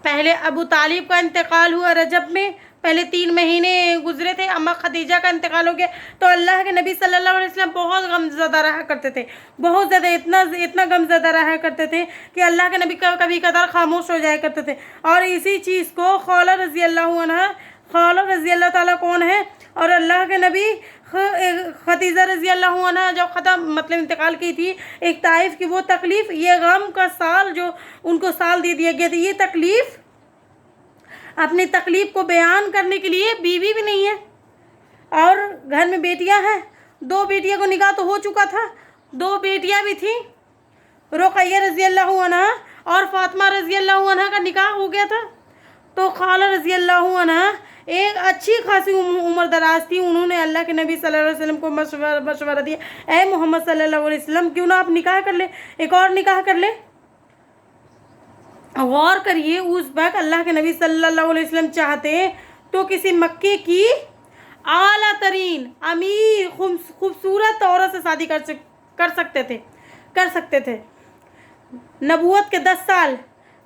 पहले अबू तालिब का इंतकाल हुआ रजब में, पहले 3 महीने गुजरे थे, अम्मा खदीजा का इंतकाल हो गया। तो अल्लाह के नबी सल्लल्लाहु अलैहि वसल्लम बहुत गमज़दा रहा करते थे, बहुत ज़्यादा, इतना गमज़दा रहा करते थे कि अल्लाह के नबी कभी कदार खामोश हो जाया करते थे। और इसी चीज़ को खौला रज़ी अल्लाह अन्हा, खौला रज़ी अल्लाह ताला कौन है, और अल्लाह के नबी खदीजा रज़ी अल्लाह अन्हा जब ख़त्म मतलब इंतकाल की थी, एक ताइफ की वो तकलीफ़, ये गम का साल जो उनको साल दे दिया गया था, ये तकलीफ़, अपनी तकलीफ़ को बयान करने के लिए बीवी भी नहीं है और घर में बेटियां हैं। 2 बेटियों को निकाह तो हो चुका था, 2 बेटियां भी थी, रुक़ैया रज़ी अल्लाह अन्हा और फ़ातिमा रज़ी अल्लाह अन्हा का निकाह हो गया था। तो खाला रज़ी अल्लाह अन्हा एक अच्छी खासी उम्र दराज थी, उन्होंने अल्लाह के नबी सल्लल्लाहु अलैहि वसल्लम को मशवरा दिया, ऐ मोहम्मद सल्लल्लाहु अलैहि वसल्लम क्यों ना आप निकाह कर ले, एक और निकाह कर ले। गौर करिए, उस वक्त अल्लाह के नबी सल्लल्लाहु अलैहि वसल्लम चाहते तो किसी मक्के की आला तरीन अमीर खूबसूरत औरत से शादी कर सकते थे। नबूवत के 10 साल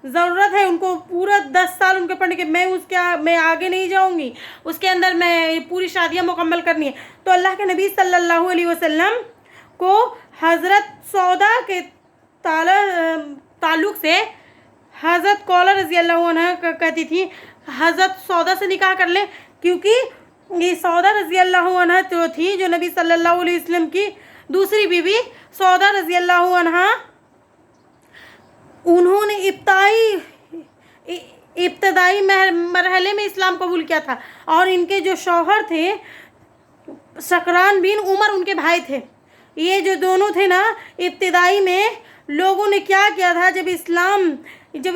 ज़रूरत है उनको, पूरा 10 साल उनके पढ़ने के, मैं आगे नहीं जाऊंगी, उसके अंदर मैं पूरी शादियाँ मुकम्मल करनी है। तो अल्लाह के नबी सल्लल्लाहु अलैहि वसल्लम को हज़रत सौदा के ताल्लुक़ से हज़रत कौला रज़ी अल्लाह अन्हा कहती थी हज़रत सौदा से निकाह कर ले, क्योंकि ये सौदा रज़ी अल्लाह अन्हा जो थी, जो नबी सल्लल्लाहु अलैहि वसल्लम की दूसरी बीवी सौदा रज़ी अल्लाह अन्हा, उन्होंने इब्तदाई मरहले में इस्लाम कबूल किया था और इनके जो शौहर थे सकरान बिन उमर उनके भाई थे। ये जो दोनों थे ना, इब्तदाई में लोगों ने क्या किया था, जब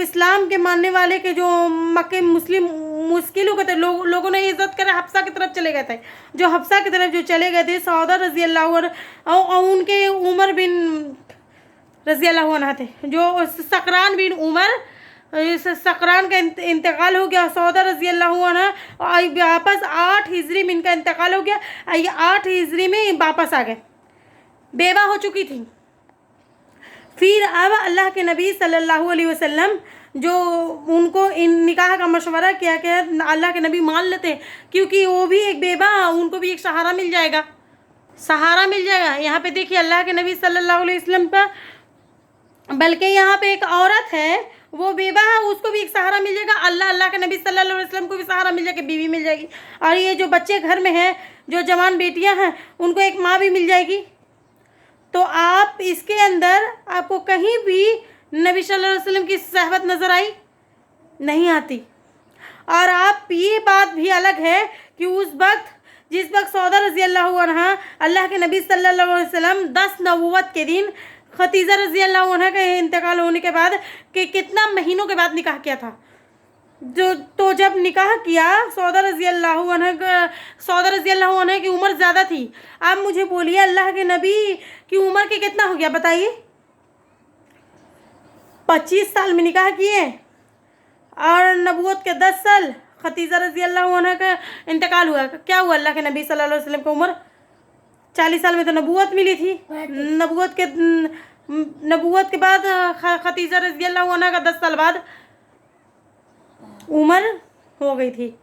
इस्लाम के मानने वाले के जो मक्के मुस्लिम मुश्किल हो गए थे, लोगों ने इज़्ज़त कर हफ्सा की तरफ चले गए थे। जो हफ्सा की तरफ जो चले गए थे, सौदा रज़ी अल्लाह और उनके उमर बिन रज़ी अल्लाह अन्हा थे, जो सकरान बिन उमर, सकरान का इंतकाल हो गया, सौदा रज़ी अल्लाह अन्हा वापस 8 हिजरी में इनका इंतकाल हो गया, 8 हिजरी में वापस आ गए, बेवा हो चुकी थी। फिर अब अल्लाह के नबी सल्लल्लाहु अलैहि वसल्लम जो उनको इन निकाह का मशवरा किया कि अल्लाह के नबी मान लेते, क्योंकि वो भी एक बेवा, उनको भी एक सहारा मिल जाएगा, यहाँ पे देखिए अल्लाह के नबी सल्लल्लाहु अलैहि वसल्लम का, बल्कि यहाँ पे एक औरत है वो बेवा है, उसको भी एक सहारा मिल जाएगा, अल्लाह के नबी सल्लल्लाहु अलैहि वसल्लम को भी सहारा मिल जाएगा, बीवी मिल जाएगी। और ये जो बच्चे घर में हैं, जो जवान बेटियां हैं, उनको एक माँ भी मिल जाएगी। तो आप इसके अंदर आपको कहीं भी नबी सल्लल्लाहु अलैहि वसल्लम की सहबत नज़र आई नहीं आती। और आप ये बात भी अलग है कि उस वक्त जिस वक्त सौदा रज़ी अल्लाह अन्हा अल्लाह के नबी सल्लल्लाहु अलैहि वसल्लम 10 नबूवत के दिन खदीजा रज़ी अल्लाह अन्हा का इंतकाल होने के बाद कि कितना महीनों के बाद निकाह किया था, तो जब निकाह किया सौदा रज़ी अल्लाह अन्हा की उम्र ज़्यादा थी। आप मुझे बोलिए अल्लाह के नबी की उम्र के कितना हो गया बताइए, 25 साल में निकाह किए और नबूवत के 10 साल, खदीजा रज़ी अल्लाह अन्हा का इंतकाल हुआ, क्या हुआ, अल्लाह के नबी सल्लल्लाहु अलैहि वसल्लम की उम्र 40 साल में तो नबूवत मिली थी। नबूवत के बाद खदीजा रज़ी अल्लाह अन्हा का 10 साल बाद उम्र हो गई थी।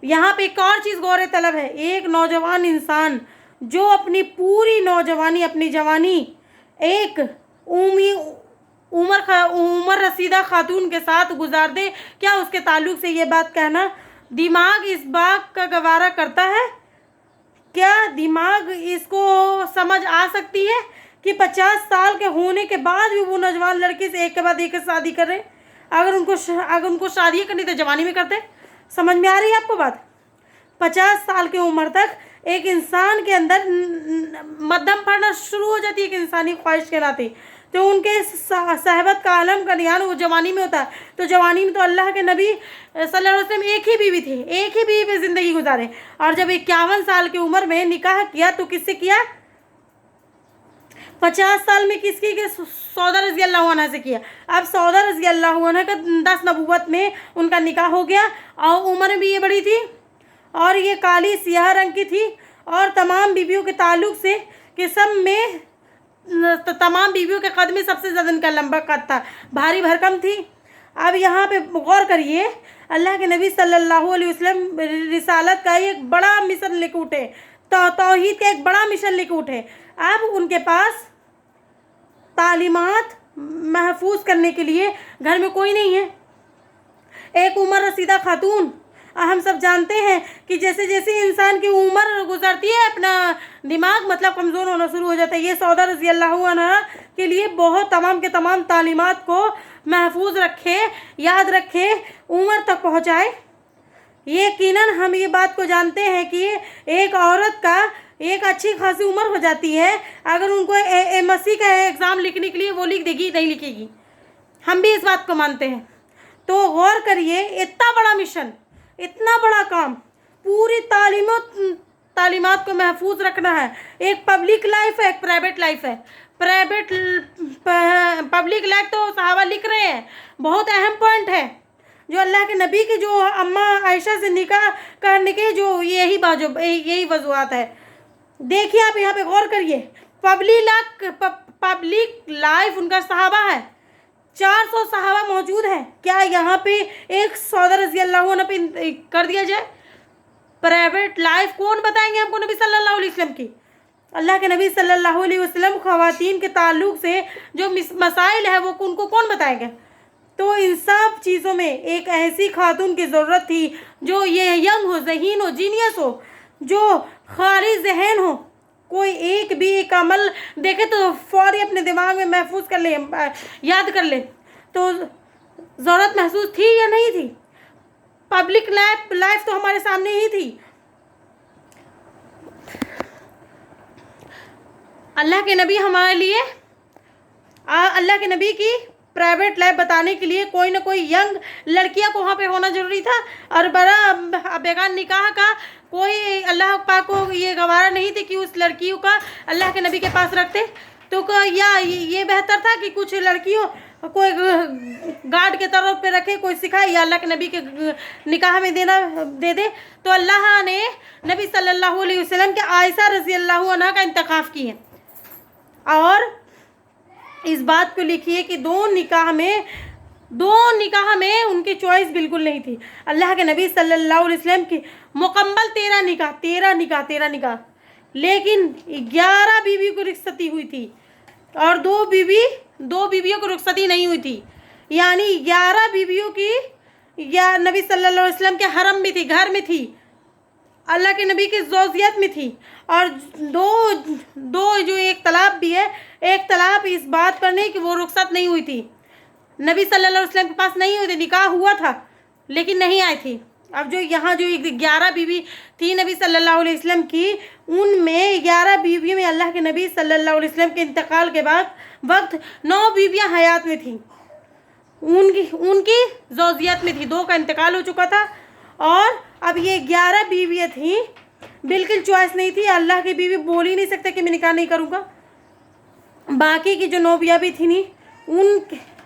यहाँ पे एक और चीज़ गौर तलब है, एक नौजवान इंसान जो अपनी पूरी नौजवानी, अपनी जवानी एक उम्र रसीदा खातून के साथ गुजार दे, क्या उसके ताल्लुक़ से ये बात कहना दिमाग इस बात का गवारा करता है? क्या दिमाग इसको समझ आ सकती है कि 50 साल के होने के बाद भी वो नौजवान लड़के से एक के बाद एक शादी कर रहे? अगर उनको शादी करनी तो जवानी में करते। समझ में आ रही है आपको बात? 50 साल की उम्र तक एक इंसान के अंदर मध्यम पड़ना शुरू हो जाती है एक इंसानी ख्वाहिश के नाते, तो उनके सहबत का आलम का ध्यान वो जवानी में होता है। तो जवानी में तो अल्लाह के नबी सल्लल्लाहु अलैहि वसल्लम एक ही बीवी थे, एक ही बीवी पे ज़िंदगी गुजारे, और जब 51 साल की उम्र में निकाह किया तो किससे किया? 50 साल में किसकी के? सौदा रज़ी अल्लाह अन्हा से किया। अब सौदा रज़ी अल्लाह अन्हा का 10 नबूवत में उनका निकाह हो गया और उम्र भी ये बड़ी थी और ये काली सियाह रंग की थी, और तमाम बीवियों के ताल्लुक़ से कि सब में तमाम बीवियों के कद में सबसे ज़्यादा इनका लंबा कद था, भारी भरकम थी। अब यहाँ पे गौर करिए, अल्लाह के नबी सल्लल्लाहु अलैहि वसल्लम रिसालत का एक बड़ा मिशन लेके उठे, तौहीद का एक बड़ा मिशन लेके उठे। अब उनके पास तालीमात महफूज करने के लिए घर में कोई नहीं है। एक उम्र रसीदा खातून, हम सब जानते हैं कि जैसे जैसे इंसान की उम्र गुजरती है अपना दिमाग मतलब कमज़ोर होना शुरू हो जाता है। ये सौदा रज़ी अल्लाह अन्हा के लिए बहुत तमाम के तमाम तालीमात को महफूज रखे, याद रखे, उम्र तक पहुँचाए। यकीनन हम ये बात को जानते हैं कि एक औरत का एक अच्छी खासी उम्र हो जाती है, अगर उनको एमएससी का एग्ज़ाम लिखने के लिए वो लिख देगी, नहीं लिखेगी। हम भी इस बात को मानते हैं। तो गौर करिए, इतना बड़ा मिशन, इतना बड़ा काम, पूरी तालीमात को महफूज रखना है। एक पब्लिक लाइफ है, एक प्राइवेट लाइफ है। पब्लिक लाइफ तो सहाबा लिख रहे हैं, बहुत अहम पॉइंट है, जो अल्लाह के नबी की जो अम्मा आयशा से निकाह करने के जो यही वजूहत है। देखिए आप यहाँ पे गौर करिए, पब्लिक लाइफ उनका सहाबा है, 400 सहाबा मौजूद हैं। क्या यहाँ पे एक सौदा रज़ी अल्लाह अन्हा पे कर दिया जाए? प्राइवेट लाइफ कौन बताएंगे हमको नबी सल्लल्लाहु अलैहि वसल्लम की? अल्लाह के नबी सल्लल्लाहु अलैहि वसल्लम ख़वातीन के ताल्लुक़ से जो मसाइल है वो उनको कौन बताएंगे? तो इन सब चीज़ों में एक ऐसी खातून की ज़रूरत थी जो ये यंग हो, ज़हीन हो, जीनियस हो, जो खाली जहन हो, कोई एक भी एक अमल देखे तो फौरी अपने दिमाग में महफूज कर ले, याद कर ले। तो ज़रूरत महसूस थी या नहीं थी? पब्लिक लाइफ तो हमारे सामने ही थी। अल्लाह के नबी हमारे लिए, अल्लाह के नबी की प्राइवेट लाइफ बताने के लिए कोई ना कोई यंग लड़कियां को वहाँ पे होना ज़रूरी था। और बड़ा बेगान निकाह का कोई अल्लाह पाक को ये गवारा नहीं थी कि उस लड़कियों का अल्लाह के नबी के पास रखते। तो या ये बेहतर था कि कुछ लड़कियों कोई गार्ड के तौर पे रखे, कोई सिखाए, या अल्लाह के नबी के निकाह में दे दे। तो अल्लाह ने नबी सल्लल्लाहु अलैहि वसल्लम के आयशा रज़ी अल्लाह अन्हा का इंतखाब किए। और इस बात को लिखिए कि दो निकाह में उनकी चॉइस बिल्कुल नहीं थी। अल्लाह के नबी सल्लल्लाहु अलैहि वसल्लम की मुकम्मल 13 निकाह, लेकिन 11 बीवी को रुखसती हुई थी और दो बीवियों को रुखसती नहीं हुई थी। यानी 11 बीवियों की या नबी सल्लल्लाहु अलैहि वसल्लम के हरम में थी, घर में थी, अल्लाह के नबी की ज़ौजियत में थी। और दो जो एक तलाक भी है, एक तलाक इस बात पर नहीं कि वो रुखसत नहीं हुई थी, नबी सल्लल्लाहु अलैहि वसल्लम के पास नहीं हुई थी, निकाह हुआ था लेकिन नहीं आई थी। अब जो यहाँ जो 11 बीवी थी नबी सल्लल्लाहु अलैहि वसल्लम की, उनमें 11 बीवियों में अल्लाह के नबी सल्लल्लाहु अलैहि वसल्लम के इंतकाल के बाद वक्त 9 बीवियाँ हयात में थी, उनकी ज़ौजियत में थी, 2 का इंतकाल हो चुका था। और अब ये 11 बीवियाँ थी, बिल्कुल चॉइस नहीं थी। अल्लाह की बीवी बोल ही नहीं सकते कि मैं निकाह नहीं करूँगा। बाकी की जो 9 बीवियाँ भी थी नहीं,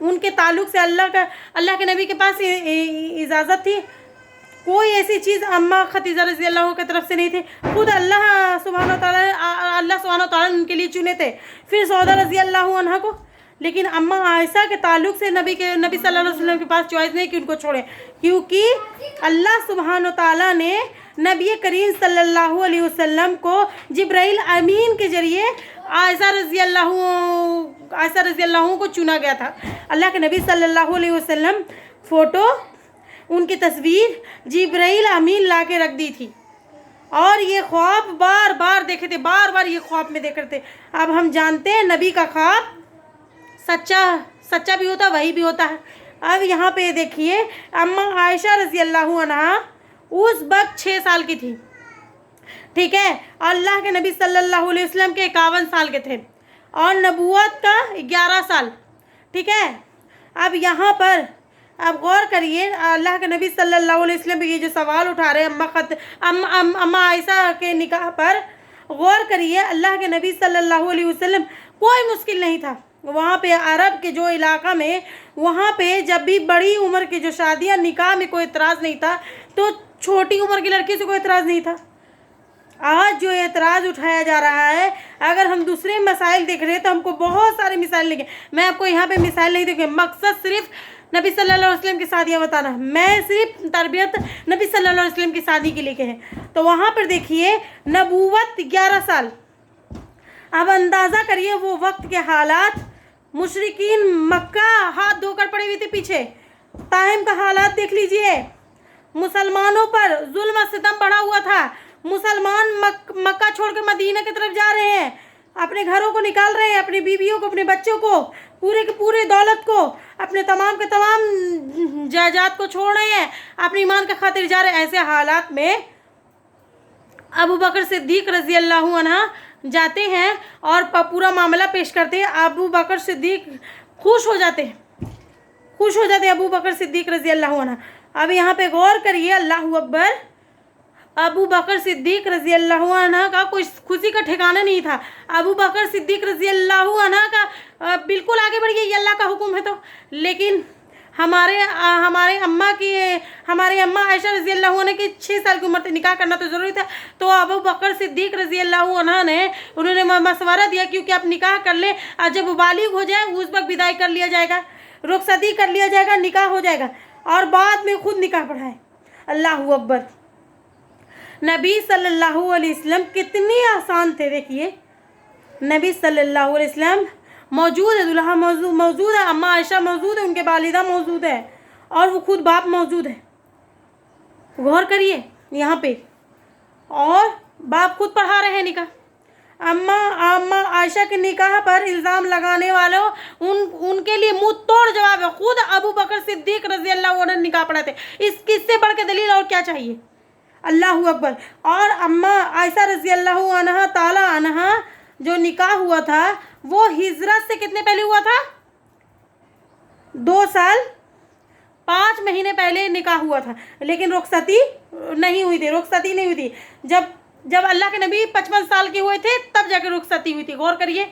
उनके ताल्लुक़ से अल्लाह के नबी के पास इजाज़त थी। कोई ऐसी चीज़ अम्मा खदीजा रज़ी अल्लाह की तरफ से नहीं थी, खुद अल्लाह सुब्हानहू व तआला उनके लिए चुने थे, फिर सौदा रज़ी अल्लाह अन्हा को। लेकिन अम्मा आयशा के ताल्लुक़ से नबी सल्लल्लाहु अलैहि वसल्लम के पास चॉइस नहीं कि उनको छोड़े, क्योंकि अल्लाह सुब्हानहू व तआला ने नबी करीम सल्लल्लाहु अलैहि वसल्लम को जिब्राइल अमीन के ज़रिए आयशा रज़ी अल्लाह को चुना गया था। अल्लाह के नबी सल्लल्लाहु अलैहि वसल्लम फ़ोटो, उनकी तस्वीर जिब्राइल अमीन ला के रख दी थी, और ये ख्वाब बार बार देखे थे, बार ये ख्वाब में देख रहे थे। अब हम जानते हैं नबी का ख्वाब सच्चा भी होता, वही भी होता है। अब यहाँ पे देखिए, अम्मा आयशा रज़ी अल्लाह अन्हा उस वक्त 6 साल की थी, ठीक है। अल्लाह के नबी सल्लल्लाहु अलैहि वसल्लम के 51 साल के थे और नबूवत का 11 साल, ठीक है। अब यहाँ पर अब गौर करिए, अल्लाह के नबी सल्लल्लाहु अलैहि वसल्लम ये जो सवाल उठा रहे हैं अम्मा आयशा के निकाह पर, गौर करिए, अल्लाह के नबी सल्लल्लाहु अलैहि वसल्लम कोई मुश्किल नहीं था। वहाँ पे अरब के जो इलाका में, वहाँ पे जब भी बड़ी उम्र की जो शादियाँ, निकाह में कोई एतराज़ नहीं था, तो छोटी उम्र की लड़की से कोई एतराज़ नहीं था। आज जो एतराज़ उठाया जा रहा है, अगर हम दूसरे मसाइल देख रहे हैं तो हमको बहुत सारे मिसाइल लेंगे। मैं आपको यहाँ पे मिसाइल नहीं देंगे, मकसद सिर्फ नबी सल्लल्लाहु अलैहि वसल्लम की शादियाँ बताना, मैं सिर्फ तरबियत नबी सल्लल्लाहु अलैहि वसल्लम की शादी के लिए है। तो वहाँ पर देखिए नबूवत 11 साल। अब अंदाज़ा करिए वो वक्त के हालात, मुशरिकीन मक्का हाथ धोकर पड़ी हुई थी पीछे, ताइम का हालात देख लीजिए, मुसलमानों पर जुल्म सितम बढ़ा हुआ था, मुसलमान मक्का छोड़ के मदीना की तरफ जा रहे हैं, अपने घरों को निकाल रहे हैं, अपनी बीवियों को, अपने बच्चों को, पूरे के पूरे दौलत को, अपने तमाम के तमाम जायदाद को छोड़ रहे हैं, अपनी ईमान के खातिर जा रहे हैं। ऐसे हालात में अबू बकर सिद्दीक रज़ी अल्लाह अन्हा जाते हैं और पूरा मामला पेश करते हैं। अबू बकर सिद्दीक खुश हो जाते अबू बकर सिद्दीक रज़ी अल्लाह अन्हा। अब यहाँ पे गौर करिए, अल्लाह अकबर। अबू बकर सिद्दीक रज़ी अल्लाह अन्हा का कोई खुशी का ठिकाना नहीं था। अबू बकर सिद्दीक रज़ी अल्लाह अन्हा का बिल्कुल आगे बढ़ गई, ये अल्लाह का हुक्म है तो। लेकिन हमारे अम्मा आयशा रज़ी अल्लाह अन्हा की 6 साल की उम्र तक निकाह करना तो ज़रूरी था। तो अबू बकर सिद्दीक रज़ी अल्लाह अन्हा ने उन्होंने मशवरा दिया, क्योंकि आप निकाह कर ले, और जब वो बालिग हो जाए उस वक्त विदाई कर लिया जाएगा, रुखसती कर लिया जाएगा, निकाह हो जाएगा, और बाद में खुद निकाह पढ़ाए। अल्लाह अकबर। नबी सल्लल्लाहु अलैहि वसल्लम कितनी आसान थे। देखिए नबी सल्लल्लाहु अलैहि वसल्लम मौजूद है, दुल्हा मौजूद है, अम्मा आयशा मौजूद है, उनके वालिदा मौजूद है, और वो खुद बाप मौजूद है। गौर करिए यहाँ पे, और बाप खुद पढ़ा रहे हैं निकाह। अम्मा आयशा के निकाह पर इल्ज़ाम लगाने वालों उनके लिए मुंह तोड़ जवाब है, खुद अबू बकर सिद्दीक रज़ी अल्लाह अन्हु निकाह पढ़ाते। इस किससे बढ़ के दलील और क्या चाहिए। अल्लाह अकबर। और अम्मा आयशा रज़ी अल्लाह अन्हा ताला अन्हा जो निकाह हुआ था वो हिजरत से कितने पहले हुआ था? 2 साल 5 महीने पहले निकाह हुआ था, लेकिन रुखसती नहीं हुई थी। जब अल्लाह के नबी 55 साल के हुए थे तब जाकर रुखसती हुई थी। गौर करिए,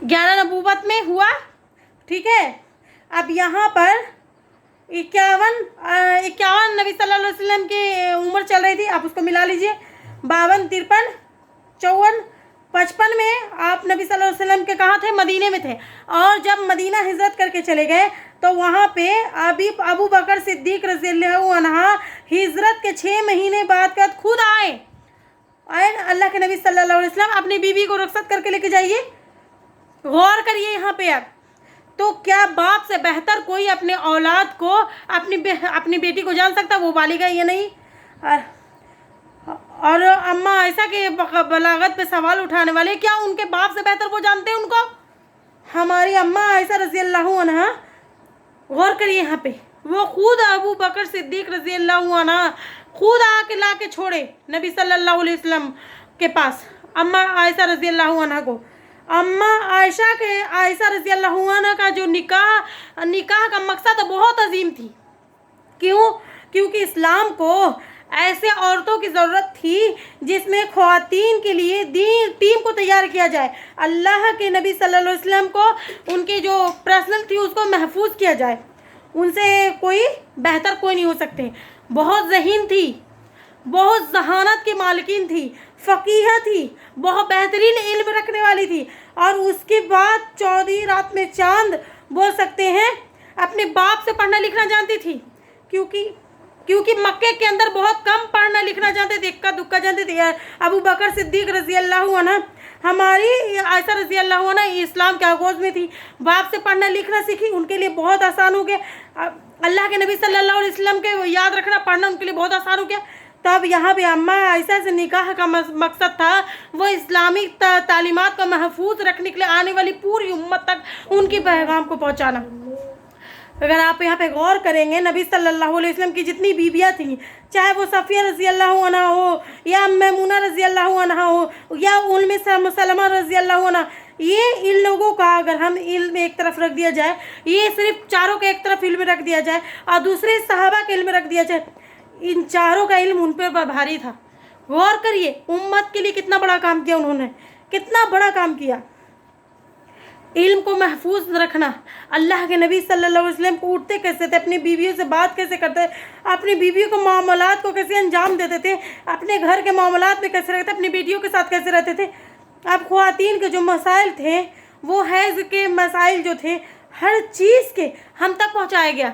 11 नबूवत में हुआ, ठीक है। अब यहाँ पर 51 नबी सल्लल्लाहु अलैहि वसल्लम की उम्र चल रही थी, आप उसको मिला लीजिए। 52, 53, 54, 55 में आप नबी सल्लल्लाहु अलैहि वसल्लम के कहाँ थे? मदीने में थे। और जब मदीना हिजरत करके चले गए तो वहाँ पे अबू बकर सिद्दीक रज़ी अल्लाहु अन्हा हिजरत के 6 महीने बाद खुद आए। अल्लाह के नबी सल्लल्लाहु अलैहि वसल्लम अपनी बीवी को रुखसत करके लेके जाइए। गौर करिए यहाँ पे आप, तो क्या बाप से बेहतर कोई अपने औलाद को, अपनी बेटी को जान सकता? वो बालिगा या नहीं। और अम्मा आयशा के बलागत पे सवाल उठाने वाले, क्या उनके बाप से बेहतर वो जानते हैं उनको? हमारी अम्मा आयशा रज़ी अल्लाह अन्हा, गौर करिए यहाँ पे, वो खुद अबू बकर सिद्दीक रज़ी अल्लाह अन्हा खुद आके ला के छोड़े नबी सल्लल्लाहु अलैहि वसल्लम के पास अम्मा आयशा रज़ी अल्लाह अन्हा को। अम्मा आयशा रज़ी अल्लाह अन्हा का जो निकाह का मकसद बहुत अजीम थी। क्यों? क्योंकि इस्लाम को ऐसे औरतों की ज़रूरत थी जिसमें ख़वातीन के लिए टीम को तैयार किया जाए, अल्लाह के नबी सल्लल्लाहु अलैहि वसल्लम को उनकी जो पर्सनल थी उसको महफूज किया जाए। उनसे बेहतर कोई नहीं हो सकते। बहुत ज़हीन थी, बहुत जहानत की मालिकिन थी, फ़कीहा थी, बहुत बेहतरीन इल्म रखने वाली थी। और उसके बाद चौधी रात में चांद बोल सकते हैं, अपने बाप से पढ़ना लिखना जानती थी। क्योंकि मक्के के अंदर बहुत कम पढ़ना लिखना जानते थे, इक्का दुक्का जानते थे। अबू बकर सिद्दीक रज़ी अल्लाह अन्हा, हमारी आयशा रज़ी अल्लाह अन्हा इस्लाम के आगोज़ में थी, बाप से पढ़ना लिखना सीखी, उनके लिए बहुत आसान हो गया। अल्लाह के नबी सल्लल्लाहु अलैहि वसल्लम के याद रखना पढ़ना उनके लिए बहुत आसान हो गया। तब यहाँ पे अम्मा आयशा से निकाह का मकसद था वो इस्लामी तालीमात को महफूज रखने के लिए आने वाली पूरी उम्मत तक उनकी पैगाम को पहुँचाना। अगर आप यहाँ पे गौर करेंगे, नबी सल्लल्लाहु अलैहि वसल्लम की जितनी बीबियाँ थीं, चाहे वो सफ़िया रज़ी अल्लाह अन्हा हो, या मैमूना रज़ी अल्लाह अन्हा हो, या उम्मे सलमा रज़ी अल्लाह अन्हा, ये इन लोगों का अगर हम इल्म एक तरफ रख दिया जाए, ये सिर्फ चारों के एक तरफ इल्म रख दिया जाए और दूसरे सहाबा के इल्म रख दिया जाए, इन चारों का इल्म उन पर भारी था। गौर करिए, उम्मत के लिए कितना बड़ा काम किया उन्होंने, कितना बड़ा काम किया। इल्म को महफूज रखना, अल्लाह के नबी सल्लल्लाहु अलैहि वसल्लम को उठते कैसे थे, अपनी बीवियों से बात कैसे करते, अपनी बीवियों को मामलात को कैसे अंजाम देते थे, अपने घर के मामलात में कैसे रहते, अपनी बेटियों के साथ कैसे रहते थे। अब ख़वातीन के जो मसाइल थे, वो हैज़ के मसाइल जो थे, ہر چیز کے ہم تک پہنچایا گیا.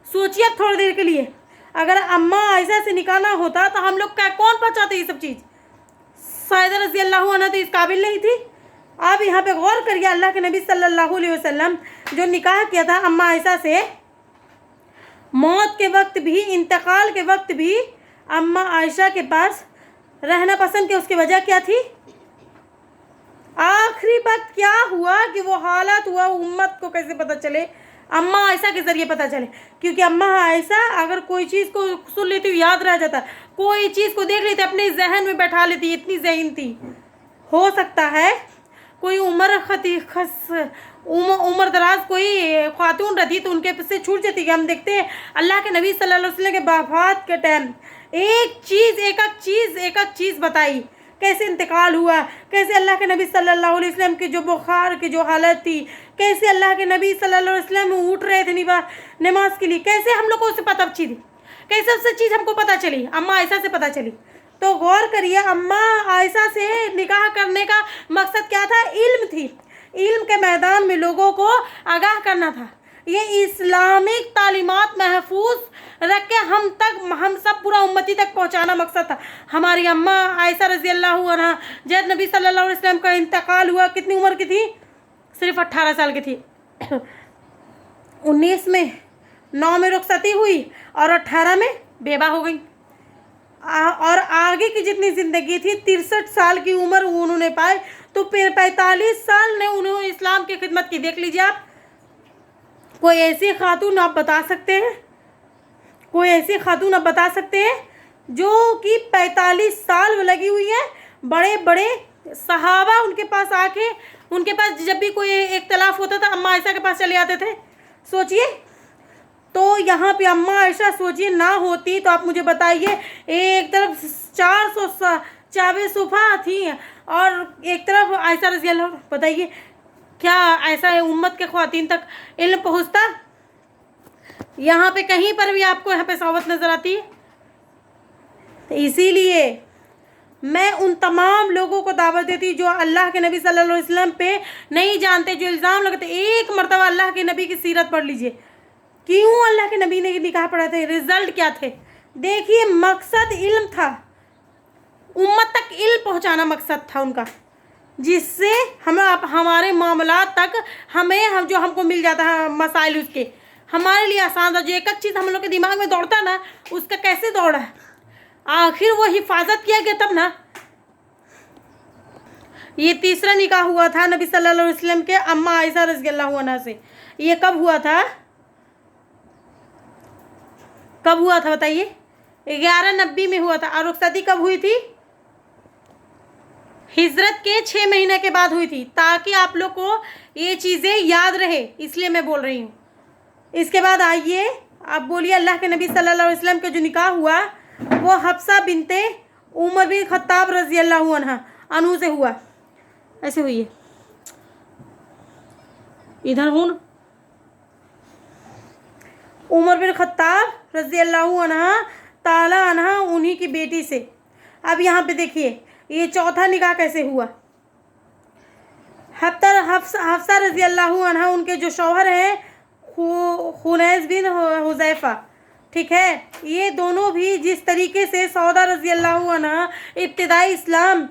سوچیے اب تھوڑی دیر کے لیے اگر اماں عائشہ سے نکاح نہ ہوتا تو ہم لوگ کون پہنچاتے یہ سب چیز؟ سائدہ رضی اللہ عنہ تو اس قابل نہیں تھی. آپ یہاں پہ غور کریے، اللہ کے نبی صلی اللہ علیہ وسلم جو نکاح کیا تھا اماں عائشہ سے، موت کے وقت بھی، انتقال کے وقت بھی اماں عائشہ کے پاس رہنا پسند کیا. اس کی وجہ کیا تھی؟ آخری وقت کیا ہوا کہ وہ حالات ہوا امت کو کیسے پتہ چلے؟ اماں عائشہ کے ذریعے پتہ چلے. کیونکہ اماں عائشہ اگر کوئی چیز کو سن لیتی یاد رہ جاتا، کوئی چیز کو دیکھ لیتی اپنے ذہن میں بیٹھا لیتی، اتنی ذہین تھی. ہو سکتا ہے کوئی عمر دراز کوئی خاتون رہتی تو ان کے سے چھوٹ جاتی. کہ ہم دیکھتے ہیں اللہ کے نبی صلی اللہ علیہ وسلم کے وفات کے ٹائم ایک ایک چیز بتائی، کیسے انتقال ہوا، کیسے اللہ کے نبی صلی اللہ علیہ وسلم کی جو بخار کی جو حالت تھی، کیسے اللہ کے نبی صلی اللہ علیہ وسلم اٹھ رہے تھے نماز کے لیے، کیسے ہم لوگوں سے پتہ چلی، کیسے سب سے چیز ہم کو پتہ چلی، اماں عائشہ سے پتہ چلی. تو غور کریے اماں عائشہ سے نکاح کرنے کا مقصد کیا تھا؟ علم تھی. علم کے میدان میں لوگوں کو آگاہ کرنا تھا. یہ اسلامک تعلیمات محفوظ رکھ کے ہم سب پورا امتی تک پہنچانا مقصد تھا. ہماری اماں عائشہ رضی اللہ عنہا جب نبی صلی اللہ علیہ وسلم کا انتقال ہوا کتنی عمر کی تھی؟ صرف 18 سال کی تھی. 19 میں 9 میں رخصتی ہوئی اور 18 میں بیوہ ہو گئی. اور آگے کی جتنی زندگی تھی 63 سال کی عمر انہوں نے پائے. تو پھر 45 سال نے انہوں اسلام کی خدمت کی. دیکھ لیجیے آپ کوئی ایسی خاتون آپ بتا سکتے ہیں، کوئی ایسی خاتون آپ بتا سکتے ہیں جو کہ 45 سال لگی ہوئی ہے. بڑے بڑے صحابہ ان کے پاس آ کے ان کے پاس جب بھی کوئی اختلاف ہوتا تھا اماں عائشہ کے پاس چلے آتے تھے. سوچئے تو یہاں پہ اماں عائشہ سوچئے نہ ہوتی تو آپ مجھے بتائیے ایک طرف 400 چابے صفحہ تھی اور ایک طرف عائشہ رضی اللہ عنہ، بتائیے کیا ایسا امت کے خواتین تک علم پہنچتا؟ یہاں پہ کہیں پر بھی آپ کو یہاں پہ صحبت نظر آتی ہے؟ اسی لیے میں ان تمام لوگوں کو دعوت دیتی جو اللہ کے نبی صلی اللہ علیہ وسلم پہ نہیں جانتے، جو الزام لگاتے، ایک مرتبہ اللہ کے نبی کی سیرت پڑھ لیجئے. کیوں اللہ کے نبی نے نکاح پڑھا تھے؟ رزلٹ کیا تھے؟ دیکھیے مقصد علم تھا، امت تک علم پہنچانا مقصد تھا ان کا، جس سے ہمارے معاملات تک ہمیں جو ہم کو مل جاتا ہے مسائل اس کے ہمارے لیے آسان تھا. جو ایک چیز ہم لوگ کے دماغ میں دوڑتا نا اس کا کیسے دوڑا ہے، آخر وہ حفاظت کیا گیا تب نا. یہ تیسرا نکاح ہوا تھا نبی صلی اللہ علیہ وسلم کے اماں عائشہ رضی اللہ عنہا سے. یہ کب ہوا تھا؟ کب ہوا تھا بتائیے؟ 1190 میں ہوا تھا. اور رخصتی کب ہوئی تھی؟ ہجرت کے 6 مہینے کے بعد ہوئی تھی. تاکہ آپ لوگ کو یہ چیزیں یاد رہے اس لیے میں بول رہی ہوں. اس کے بعد آئیے آپ بولیے اللہ کے نبی صلی اللہ علیہ وسلم کا جو نکاح ہوا وہ حفصہ بنت عمر بن خطاب رضی اللہ عنہ سے ہوا. ایسے ہوئی ہے ادھر ہوں، عمر بن خطاب رضی اللہ تعالی عنہ انہی کی بیٹی سے. اب یہاں پہ دیکھیے یہ چوتھا نکاح کیسے ہوا. حفصہ رضی اللہ عنہ ان کے جو شوہر ہیں خنیس بن حذیفہ، ٹھیک ہے، یہ دونوں بھی جس طریقے سے سودا رضی اللہ عنہ ابتدائی اسلام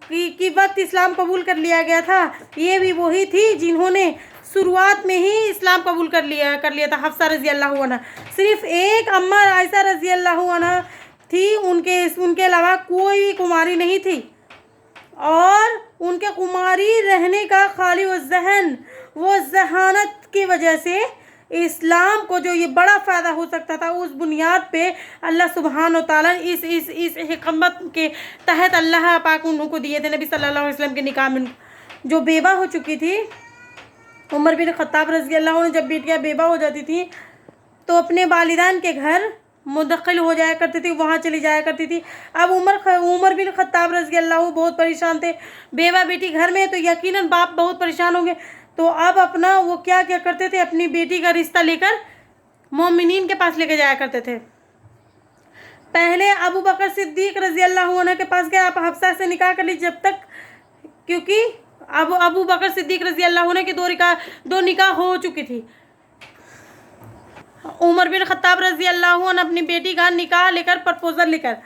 کی وقت اسلام قبول کر لیا گیا تھا، یہ بھی وہی تھی جنہوں نے شروعات میں ہی اسلام قبول کر لیا تھا. حفصہ رضی اللہ عنہ صرف ایک اماں عائشہ رضی اللہ عنہ تھی، ان کے علاوہ کوئی بھی کماری نہیں تھی. اور ان کے کماری رہنے کا خالی وہ ذہانت کی وجہ سے اسلام کو جو یہ بڑا فائدہ ہو سکتا تھا اس بنیاد پہ اللہ سبحانہ و تعالیٰ اس حکمت کے تحت اللہ پاک انہوں کو دیے تھے. نبی صلی اللہ علیہ وسلم کے نکاح میں جو بیوہ ہو چکی تھی عمر بن خطاب رضی اللہ عنہ، جب بیٹیاں بیوہ ہو جاتی تھیں تو اپنے والدان کے گھر منتقل ہو جایا کرتی تھی، وہاں چلی جایا کرتی تھی. اب عمر بن خطاب رضی اللہ بہت پریشان تھے، بیوہ بیٹی گھر میں تو یقیناً باپ بہت پریشان ہوں گے. تو اب اپنا وہ کیا کرتے تھے، اپنی بیٹی کا رشتہ لے کر مومنین کے پاس لے کے جایا کرتے تھے. پہلے ابو بکر صدیق رضی اللہ عنہ کے پاس گئے، آپ حفصہ سے نکاح کر لی جب تک، کیونکہ अब अबू बकर सिद्दीक रजी अल्लाह अन्हु की दो निकाह हो चुकी थी। उमर बिन खत्ताब रजी अल्लाह अन्हु अपनी बेटी का निकाह लेकर प्रपोजल लेकर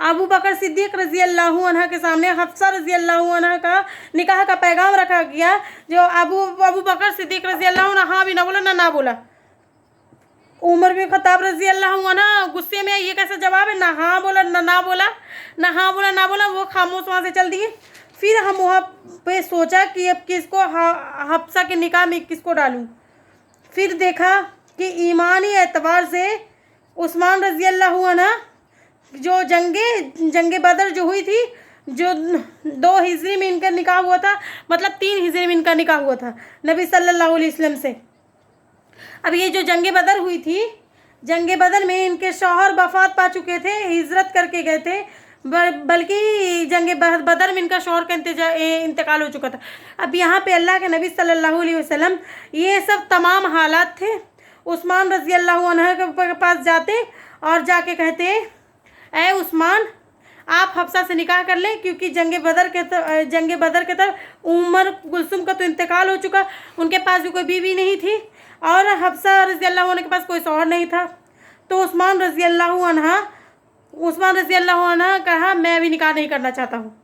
अबू बकर सिद्दीक रजी अल्लाह अन्हा के सामने हफ्सा रजी अल्लाह अन्हा का निकाह का पैगाम रखा गया। जो अबू बकर सिद्दीक रजी अल्लाह अन्हा हाँ भी ना बोला ना बोला। उमर बिन खत्ताब रजी अल्लाह अन्हा गुस्से में, ये कैसा जवाब है, ना हाँ बोला ना बोला, ना हाँ बोला ना बोला, वो खामोश वहाँ से चल दिए। फिर हम वहाँ पे सोचा कि अब किसको हफ्सा के निकाह में किसको डालूं। फिर देखा कि ईमानी एतबार से उस्मान रजी अल्लाह अन्हा जो जंगे बदर जो हुई थी, जो 2 हिजरी में इनका निकाह हुआ था, मतलब 3 हिजरी में इनका निकाह हुआ था नबी सल्लल्लाहु अलैहि वसल्लम से। अब ये जो जंगे बदर हुई थी, जंगे बदर में इनके शौहर वफात पा चुके थे, हिजरत करके गए थे, बल्कि जंगे बदर में इनका शौहर का इंतकाल हो चुका था। अब यहाँ पे अल्लाह के नबी सल्लल्लाहु अलैहि वसल्लम ये सब तमाम हालात थे। उस्मान रजी अल्लाह अन्हा के पास जाते और जाके कहते, ऐ उस्मान, आप हफ्सा से निकाह कर लें, क्योंकि जंगे बदर के तरफ उमर कुलसुम का तो इंतकाल हो चुका, उनके पास भी कोई बीवी नहीं थी और हफ्सा रजी अल्लाह अन्हा के पास कोई शौहर नहीं था। तो उस्मान रजी अल्लाह अन्हा कहा, मैं भी निकाह नहीं करना चाहता हूँ।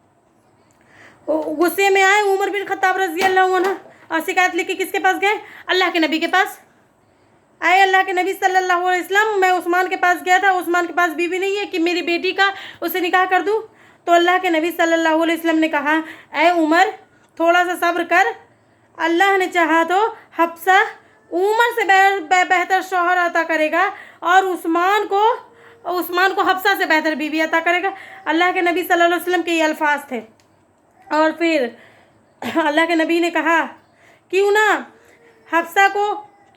गुस्से में आए उमर बिन खत्ताब रजी अल्लाह अन्हा और शिकायत लेके किसके पास गए, अल्लाह के नबी के पास। आए अल्लाह के नबी सल्लल्लाहु अलैहि वसल्लम, मैं उस्मान के पास गया था, उस्मान के पास बीवी नहीं है कि मेरी बेटी का उसे निकाह कर दूं। तो अल्लाह के नबी सल्लल्लाहु अलैहि वसल्लम ने कहा, ऐ उमर, थोड़ा सा सब्र कर, अल्लाह ने चाहा तो हफ्सा उमर से बेहतर शौहर अता करेगा और उस्मान को हफ्सा से बेहतर बीवी अता करेगा। अल्लाह के नबी सल्लल्लाहु अलैहि वसल्लम के ये अल्फाज थे। और फिर अल्लाह के नबी ने कहा, क्यों ना हफ्सा को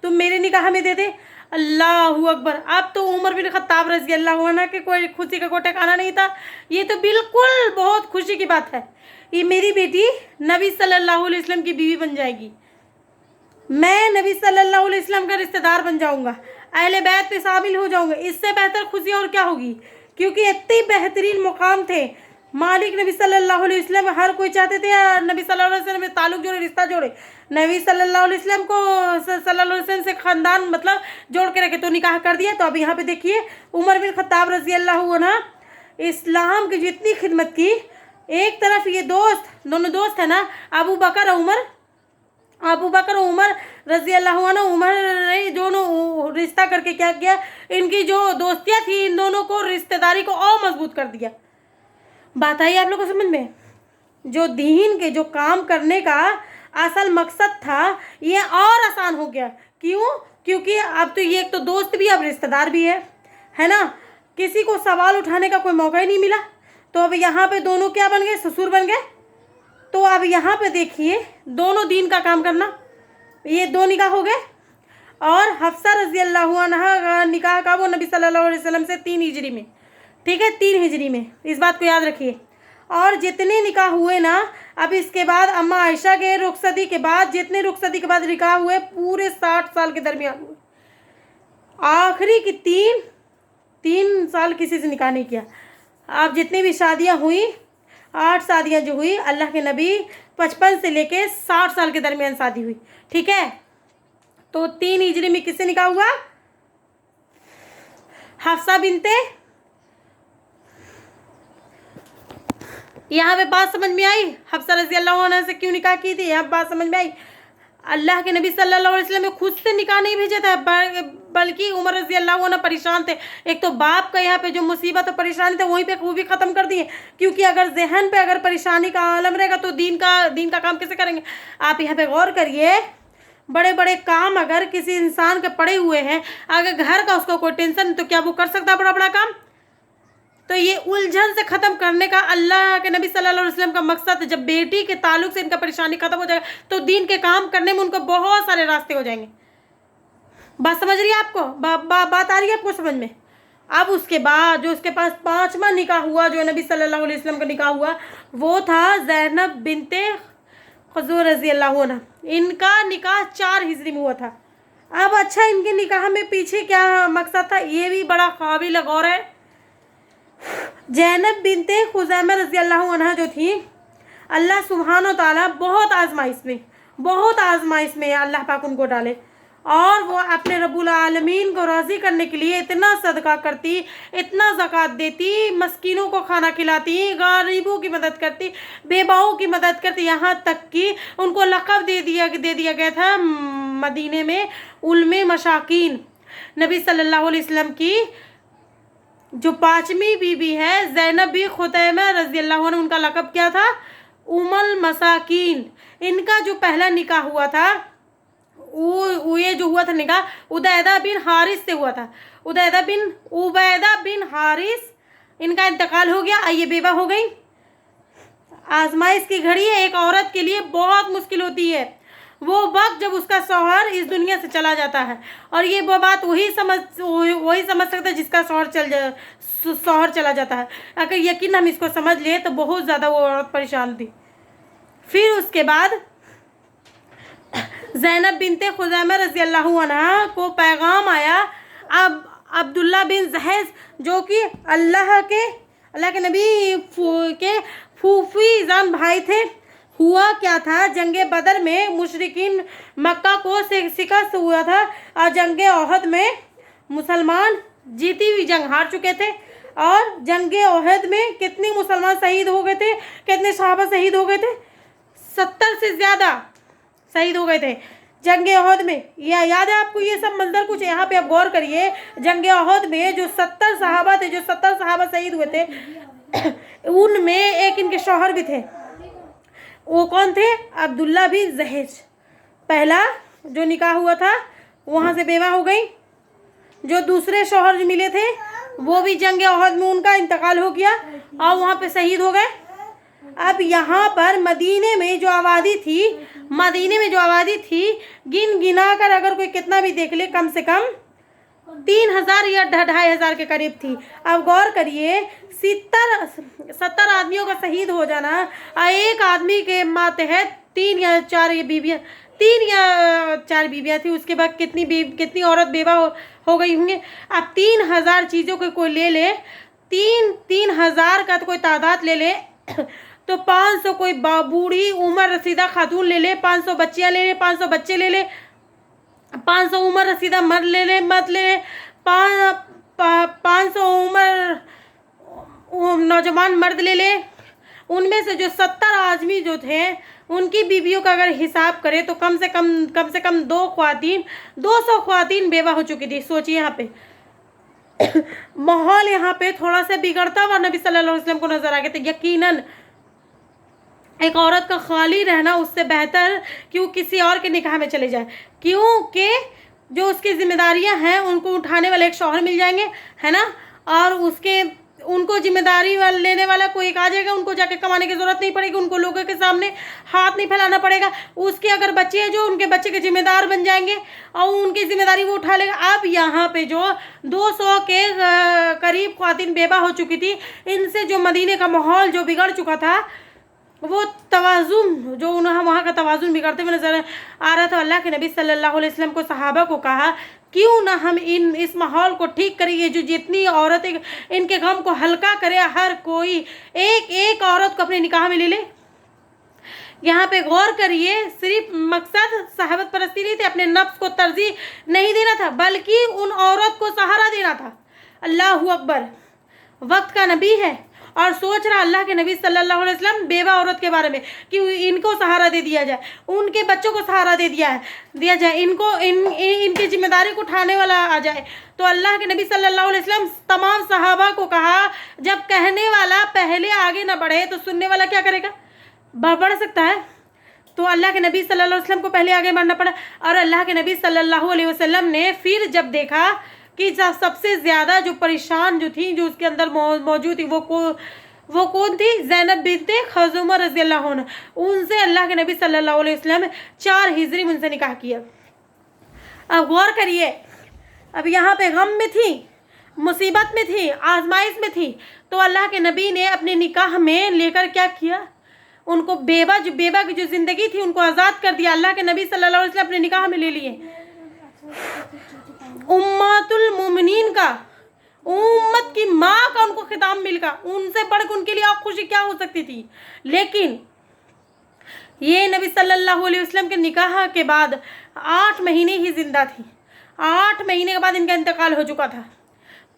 तुम मेरे निकाह में दे दे। अल्लाहु अकबर। अब तो उमर बिन खत्ताब रजी अल्लाह अन्हा के कोई खुशी का कोई ठिकाना नहीं था। ये तो बिल्कुल बहुत खुशी की बात है, ये मेरी बेटी नबी सल्लल्लाहु अलैहि वसल्लम की बीवी बन जाएगी, मैं नबी सल्लल्लाहु अलैहि वसल्लम का रिश्तेदार बन जाऊंगा, अहले बैत पे शामिल हो जाऊंगा। इससे बेहतर खुशी और क्या होगी, क्योंकि इतने बेहतरीन मुकाम थे। मालिक नबी सल्लल्लाहु अलैहि वसल्लम हर कोई चाहते थे नबी सल्लल्लाहु अलैहि वसल्लम में ताल्लुक जोड़े, रिश्ता जोड़े, नबी सल्लल्लाहु अलैहि वसल्लम को सल्लल्लाहु अलैहि वसल्लम से खानदान मतलब जोड़ के रखे, तो निकाह कर दिया। तो अब यहाँ पे देखिए उमर बिन खत्ताब रजी अल्लाह अन्हा इस्लाम की जितनी खिदमत की, एक तरफ ये दोनों दोस्त है ना, अबू बकर और उमर रजी अल्लाह अन्हु, उमर ने दोनों रिश्ता करके क्या किया, इनकी जो दोस्तियाँ थी इन दोनों को रिश्तेदारी को और मजबूत कर दिया। बात आई आप लोग को समझ में, जो दीन के जो काम करने का असल मकसद था ये और आसान हो गया। क्यों? क्योंकि अब तो ये एक तो दोस्त भी अब रिश्तेदार भी है ना, किसी को सवाल उठाने का कोई मौका ही नहीं मिला। तो अब यहाँ पे दोनों क्या बन गए, ससुर बन गए। तो अब यहाँ पे देखिए दोनों दीन का काम करना, ये 2 निकाह हो गए। और हफ्सा रजी अल्लाह अन्हा का निकाह का वो नबी सल्लल्लाहु अलैहि वसल्लम से 3 हिजरी में, ठीक है, 3 हिजरी में, इस बात को याद रखिए। और जितने निकाह हुए ना, अब इसके बाद अम्मा आयशा के रुखसती के बाद जितने रुखसती के बाद निकाह हुए पूरे 60 साल के दरमियान हुए। आखिरी की 3 साल किसी से निकाह नहीं किया। अब जितनी भी शादियां हुई, 8 शादियां जो हुई, अल्लाह के नबी 55 से लेके 60 साल के दरमियान शादी हुई, ठीक है। तो 3 हिजरी में किससे निकाह हुआ, हफ्सा बिनते, यहाँ पे बात समझ में आई, हफ्सा रजी अल्लाह अन्हा से क्यों निकाह की थी, यहाँ बात समझ में आई। अल्लाह के नबी सल्लल्लाहु अलैहि वसल्लम ने खुद से निकाह नहीं भेजा था, बल्कि उमर रजी अल्लाह अन्हा परेशान थे। एक तो बाप का यहाँ पे जो मुसीबत और परेशानी थे वहीं पे वो भी ख़त्म कर दिए, क्योंकि अगर जहन पे अगर परेशानी का आलम रहेगा तो दीन का काम कैसे करेंगे। आप यहाँ पे गौर करिए, बड़े बड़े काम अगर किसी इंसान के पड़े हुए हैं, अगर घर का उसको कोई टेंशन, तो क्या वो कर सकता है बड़ा बड़ा काम। तो ये उलझन से ख़त्म करने का अल्लाह के नबी सल्लल्लाहु अलैहि वसल्लम का मकसद, जब बेटी के ताल्लुक से इनका परेशानी ख़त्म हो जाएगा तो दीन के काम करने में उनको बहुत सारे रास्ते हो जाएंगे। बात समझ रही है आपको, बात आ रही है आपको समझ में। अब उसके बाद जो उसके पास 5वां निकाह हुआ, जो नबी सल्लल्लाहु अलैहि वसल्लम का निकाह हुआ, वो था ज़ैनब बिनते खुज़ूर रज़ी अल्लाह अन्हा। इनका निकाह 4 हिजरी में हुआ था। अब अच्छा, इनके निकाह में पीछे क्या मकसद था, ये भी बड़ा काबिल गौर है। ज़ैनब बिनते खुज़ैमा रज़ी अल्लाह अन्हा जो थी, अल्लाह सुब्हानो ताला बहुत आजमाइश में अल्लाह पाक उनको डाले, और वो अपने रब्बुल आलमीन को राज़ी करने के लिए इतना सदका करती, इतना ज़कात देती, मस्कीनों को खाना खिलाती, गरीबों की मदद करती, बेवाओं की मदद करती, यहाँ तक कि उनको लक़ब दे दिया गया था मदीने में उल्मे मशाकीन। नबी सल्लल्लाहु अलैहि वसल्लम की जो 5वीं बीबी है ज़ैनब बिन खुज़ैमा रज़ी अल्लाह अन्हा, उनका लक़ब क्या था? उम्मुल मसाकीन। इनका जो पहला निकाह हुआ था, वो ये जो हुआ था निकाह उदैदा बिन हारिस से हुआ था। उबैदा बिन हारिस, इनका इंतकाल हो गया, ये बेवा हो गई। आजमाइश की घड़ी है, एक औरत के लिए बहुत मुश्किल होती है वो वक्त जब उसका शौहर इस दुनिया से चला जाता है, और ये वो बात वही समझ सकता है जिसका शौहर चला जाता है। अगर यकीन हम इसको समझ ले तो बहुत ज़्यादा वो औरत परेशान थी। फिर उसके बाद ज़ैनब बिनते खुज़ैमा रज़ी अल्लाहु अन्हा को पैगाम आया, अब अब्दुल्ला बिन जहश जो कि अल्लाह के नबी के फूफी जान भाई थे। हुआ क्या था, जंगे बदर में मुशरिकीन मक्का को शिकस्त हुआ था, और जंगे ओहद में मुसलमान जीती हुई जंग हार चुके थे। और जंगे ओहद में कितने मुसलमान शहीद हो गए थे, कितने सहाबा शहीद हो गए थे? 70 से ज़्यादा शहीद हो गए थे जंगे ओहद में। याद है आपको ये सब मंजर कुछ? यहाँ पे आप गौर करिए, जंगे ओहद में जो 70 सहाबा थे, जो 70 सहाबा शहीद हुए थे, उनमें एक इनके शौहर भी थे। वो कौन थे? अब्दुल्ला बिन जहश। पहला जो निकाह हुआ था वहाँ से बेवा हो गई। जो दूसरे शौहर जो मिले थे वो भी जंग ओहद में उनका इंतकाल हो गया और वहाँ पे शहीद हो गए। अब यहाँ पर मदीने में जो आबादी थी गिन गिना कर अगर कोई कितना भी देख ले, कम से कम 3000 या 2500 के करीब थी। अब गौर करिए, 70 आदमियों का शहीद हो जाना, एक आदमी के मातहत 3 या 4 बीबियाँ थी। उसके बाद कितनी औरत बेवा हो गई होंगे। अब 3000 चीज़ों को कोई ले ले, 3000 का तो कोई तादाद ले ले तो 500 कोई बूढ़ी उम्र रसीदा खातून ले ले, 500 बच्चियाँ ले ले, 500 बच्चे ले ले, 500 उम्र रसीदा मर्द ले ले, 500 उम्र नौजवान मर्द ले ले। उनमें से जो 70 आदमी जो थे उनकी बीवियों का अगर हिसाब करें तो कम से कम 200 ख्वातीन बेवा हो चुकी थी। सोचिए यहाँ पे माहौल यहाँ पे थोड़ा सा बिगड़ता हुआ नबी सल्लल्लाहु अलैहि वसल्लम को नजर आ गया था। यकीनन एक औरत का खाली रहना उससे बेहतर कि वो किसी और के निकाह में चले जाए, क्योंकि जो उसकी जिम्मेदारियां हैं उनको उठाने वाले एक शौहर मिल जाएंगे, है ना, और उनको जिम्मेदारी लेने वाला कोई एक आ जाएगा। उनको जाके कमाने की जरूरत नहीं पड़ेगी, उनको लोगों के सामने हाथ नहीं फैलाना पड़ेगा। उसके अगर बच्चे हैं जो उनके बच्चे के जिम्मेदार बन जाएंगे और उनकी जिम्मेदारी वो उठा लेगा। अब यहाँ पे जो 200 के करीब ख्वातीन बेवा हो चुकी थी, इनसे जो मदीने का माहौल जो बिगड़ चुका था, वो तवाज़ुन जो वहाँ का तवाज़ुन बिगड़ते हुए नजर आ रहा था। अल्लाह के नबी सल्लल्लाहु अलैहि वसल्लम को सहाबा को कहा, क्यों ना हम इस माहौल को ठीक करिए, जो जितनी औरतें इनके गम को हल्का करे, हर कोई एक औरत को अपने निकाह में ले ले। यहाँ पे गौर करिए, सिर्फ मकसद सहाबत परस्ती नहीं थे, अपने नफ्स को तरजीह नहीं देना था, बल्कि उन औरत को सहारा देना था। अल्लाहु अकबर। वक्त का नबी है और सोच रहा अल्लाह के नबी सल्लल्लाहु अलैहि वसल्लम बेवा औरत के बारे में कि इनको सहारा दे दिया जाए, उनके बच्चों को सहारा दिया जाए, इनकी जिम्मेदारी को उठाने वाला आ जाए। तो अल्लाह के नबी सल्लल्लाहु अलैहि वसल्लम तमाम सहाबा को कहा, जब कहने वाला पहले आगे ना बढ़े तो सुनने वाला क्या करेगा? बढ़ सकता है। तो अल्लाह के नबी सल्लल्लाहु अलैहि वसल्लम को पहले आगे बढ़ना पड़ा। और अल्लाह के नबी सल्लल्लाहु अलैहि वसल्लम ने फिर जब देखा कि सबसे ज़्यादा जो परेशान जो थी, जो उसके अंदर मौजूद थी, वो कौन थी? ज़ैनब बिनते खुज़ैमा रज़ी अल्लाह अन्हा। उनसे अल्लाह के नबी सल्लल्लाहु अलैहि वसल्लम 4 हिजरी उनसे निकाह किया। अब गौर करिए, अब यहाँ पे गम में थी, मुसीबत में थी, आजमाइश में थी, तो अल्लाह के नबी ने अपने निकाह में लेकर क्या किया? उनको बेवा की जो ज़िंदगी थी उनको आज़ाद कर दिया। अल्लाह के नबी सल्लल्लाहु अलैहि वसल्लम अपने निकाह में ले लिए। उम्मतुल मोमिनीन का, उम्मत की माँ का उनको खिताब मिल गया। उनसे बढ़कर उनके लिए आप खुशी क्या हो सकती थी। लेकिन ये नबी सल्लल्लाहु अलैहि वसल्लम के निकाह के बाद 8 महीने ही ज़िंदा थी। 8 महीने के बाद इनका इंतकाल हो चुका था।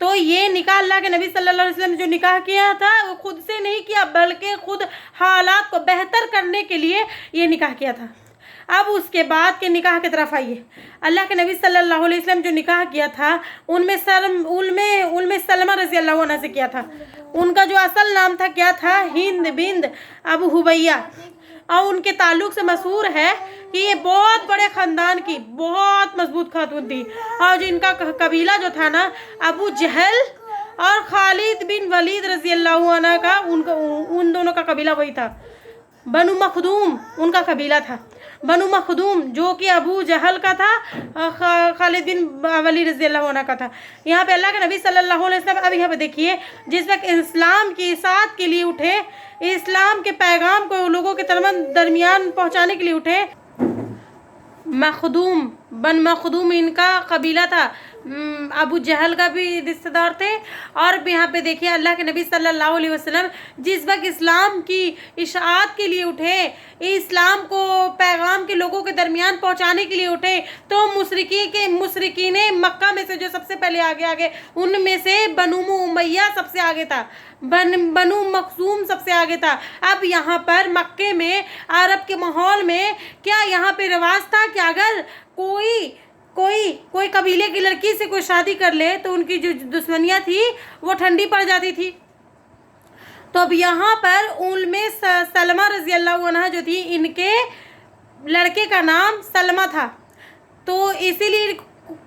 तो ये निकाह अल्लाह के नबी सल्लल्लाहु अलैहि वसल्लम ने जो निकाह किया था वो खुद से नहीं किया, बल्कि खुद हालात को बेहतर करने के लिए ये निकाह किया था। अब उसके बाद के निकाह की तरफ आइए। अल्लाह के नबी सल्लल्लाहु अलैहि वसल्लम जो निकाह किया था उनमें सलमा रज़ी अल्लाह अन्हा से किया था। उनका जो असल नाम था क्या था? हिंद बिंद अबू हुबैया। और उनके ताल्लुक़ से मशहूर है कि ये बहुत बड़े ख़ानदान की बहुत मजबूत खातून थी। और जो इनका कबीला जो था ना, अबू जहल और खालिद बिन वलीद रज़ी अल्लाह अन्हा का, उन दोनों का कबीला वही था। बनु मखदूम उनका कबीला था। बनु मखदूम जो कि अबू जहल का था, खालिद बिन वलीद रज़ी अल्लाह अन्हा का था। यहाँ पे अल्लाह के नबी सल्लल्लाहु अलैहि वसल्लम, अब यहाँ पे देखिए, जिस वक्त इस्लाम की इसाअत के लिए उठे, इस्लाम के पैगाम को लोगों के दरमियान पहुँचाने के लिए उठे, मखदूम बन मखदूम इनका कबीला था। अबू जहल का भी रिश्तेदार थे। और यहाँ पे देखिए अल्लाह के नबी सल्लल्लाहु अलैहि वसल्लम जिस वक्त इस्लाम की इशाअत के लिए उठे, इस्लाम को पैगाम के लोगों के दरमियान पहुँचाने के लिए उठे, तो मुशरिकीन मक्का में से जो सबसे पहले आगे उनमें से बनु उमैया सबसे आगे था, बनु मखजूम सबसे आगे था। अब यहाँ पर मक्के में, अरब के माहौल में क्या यहाँ पे रिवाज था कि अगर कोई कबीले की लड़की से कोई शादी कर ले तो उनकी जो दुश्मनियाँ थी वो ठंडी पड़ जाती थी। तो अब यहाँ पर उनमें सलमा रज़ी अल्लाह अन्हा जो थी, इनके लड़के का नाम सलमा था, तो इसीलिए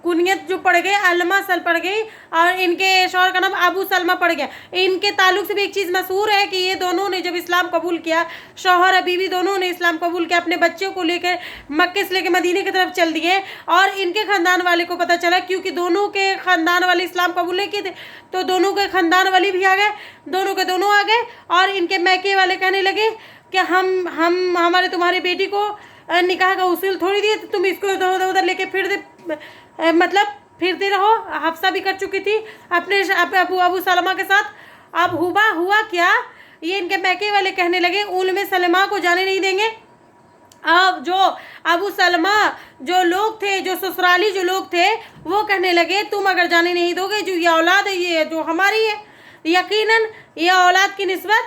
कुनियत जो पड़ गई अलमा सल पड़ गई, और इनके शौहर का नाम अबू सलमा पड़ गया। इनके ताल्लुक़ से भी एक चीज़ मशहूर है कि ये दोनों ने जब इस्लाम कबूल किया, शौहर अभी भी दोनों ने इस्लाम कबूल किया, अपने बच्चों को लेकर मक्के से लेकर मदीने की तरफ चल दिए। और इनके ख़ानदान वाले को पता चला, क्योंकि दोनों के ख़ानदान वाले इस्लाम कबूल नहीं किए थे, तो दोनों के ख़ानदान वाले भी आ गए, दोनों के दोनों आ गए। और इनके मैके वाले कहने लगे कि हम हमारे तुम्हारी बेटी को निकाह का उसूल थोड़ी दिए, तो तुम इसको इधर उधर लेके फिरते रहो। हफ्सा भी कर चुकी थी अपने अबू सलमा के साथ। अब हुआ क्या, ये इनके मैके वाले कहने लगे उनमें सलमा को जाने नहीं देंगे। अब जो अबू सलमा जो लोग थे, जो ससुराली जो लोग थे, वो कहने लगे तुम अगर जाने नहीं दोगे, जो ये औलाद है ये जो हमारी है, यकीनन ये औलाद की निस्बत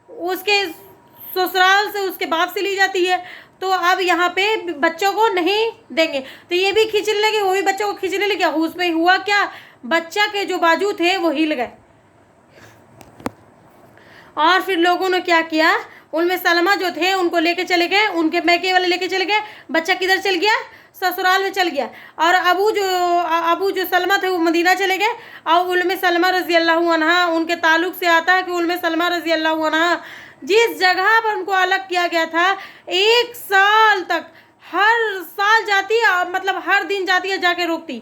उसके ससुराल से, उसके बाप से ली जाती है, तो अब यहाँ पे बच्चों को नहीं देंगे। तो ये भी खींचने लगे, वो भी बच्चों को खींचने लगे। उसमें हुआ क्या, बच्चा के जो बाजू थे वो हिल गए। और फिर लोगों ने क्या किया, उनमें सलमा जो थे उनको लेके चले गए, उनके मैके वाले लेके चले गए। बच्चा किधर चल गया, ससुराल में चल गया। और अबू जो सलमा थे वो मदीना चले गए। और उनमें सलमा रज़ी अल्लाह अन्हा, उनके ताल्लुक़ से आता है कि उनमें सलमा रज़ी अल्लाह अन्हा जिस जगह पर उनको अलग किया गया था, 1 साल तक हर साल जाती, मतलब हर दिन जाती है, जाके रोकती।